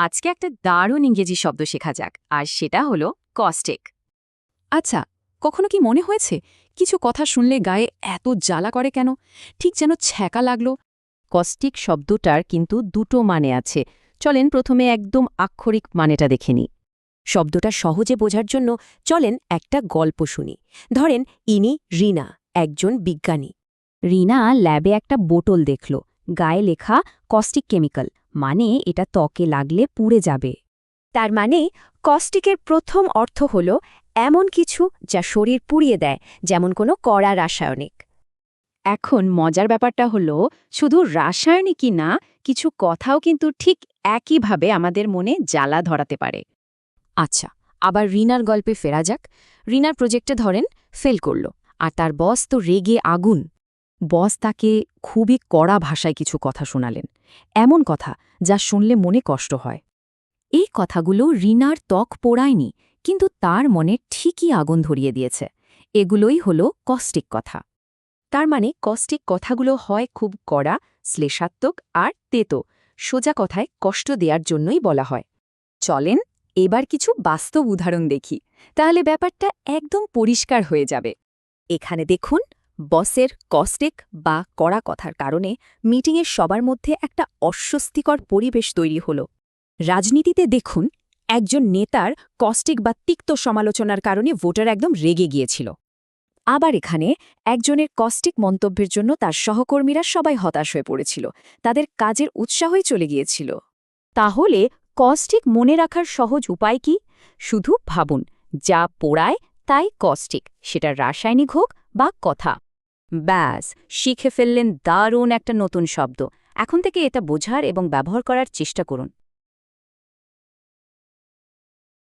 আজকে একটা দারুণ ইংরেজি শব্দ শেখা যাক, আর সেটা হলো কস্টিক। আচ্ছা, কখনো কি মনে হয়েছে কিছু কথা শুনলে গায়ে এত জ্বালা করে কেন? ঠিক যেন ছ্যাঁকা লাগলো। কস্টিক শব্দটার কিন্তু দুটো মানে আছে। চলেন প্রথমে একদম আক্ষরিক মানেটা দেখে নিই। শব্দটা সহজে বোঝার জন্য চলেন একটা গল্প শুনি। ধরেন ইনি রিনা, একজন বিজ্ঞানী। রিনা ল্যাবে একটা বোতল দেখল, গায়ে লেখা কস্টিক কেমিক্যাল, মানে এটা ত্বকে লাগলে পুড়ে যাবে। তার মানে কস্টিকের প্রথম অর্থ হল এমন কিছু যা শরীর পুড়িয়ে দেয়, যেমন কোনো কড়া রাসায়নিক। এখন মজার ব্যাপারটা হলো শুধু রাসায়নিকই না, কিছু কথাও কিন্তু ঠিক একইভাবে আমাদের মনে জ্বালা ধরাতে পারে। আচ্ছা, আবার রিনার গল্পে ফেরা যাক। রিনার প্রজেক্টে ধরেন ফেল করল, আর তার বস তো রেগে আগুন। বস তাকে খুবই কড়া ভাষায় কিছু কথা শোনালেন, এমন কথা যা শুনলে মনে কষ্ট হয়। এই কথাগুলো রিনার ত্বক পোড়ায়নি, কিন্তু তার মনে ঠিকই আগুন ধরিয়ে দিয়েছে। এগুলোই হলো কস্টিক কথা। তার মানে কস্টিক কথাগুলো হয় খুব কড়া, শ্লেষাত্মক আর তেতো, সোজা কথায় কষ্ট দেওয়ার জন্যই বলা হয়। চলেন এবার কিছু বাস্তব উদাহরণ দেখি, তাহলে ব্যাপারটা একদম পরিষ্কার হয়ে যাবে। এখানে দেখুন, বসের কস্টিক বা কড়া কথার কারণে মিটিংয়ের সবার মধ্যে একটা অস্বস্তিকর পরিবেশ তৈরি হল। রাজনীতিতে দেখুন, একজন নেতার কস্টিক বা তিক্ত সমালোচনার কারণে ভোটার একদম রেগে গিয়েছিল। আবার এখানে একজনের কস্টিক মন্তব্যের জন্য তার সহকর্মীরা সবাই হতাশ হয়ে পড়েছিল, তাদের কাজের উৎসাহই চলে গিয়েছিল। তাহলে কস্টিক মনে রাখার সহজ উপায় কি? শুধু ভাবুন, যা পোড়ায় তাই কস্টিক, সেটা রাসায়নিক হোক বা কথা। ব্যাস, শিখে ফেললেন দারুণ একটা নতুন শব্দ। এখন থেকে এটা বোঝার এবং ব্যবহার করার চেষ্টা করুন।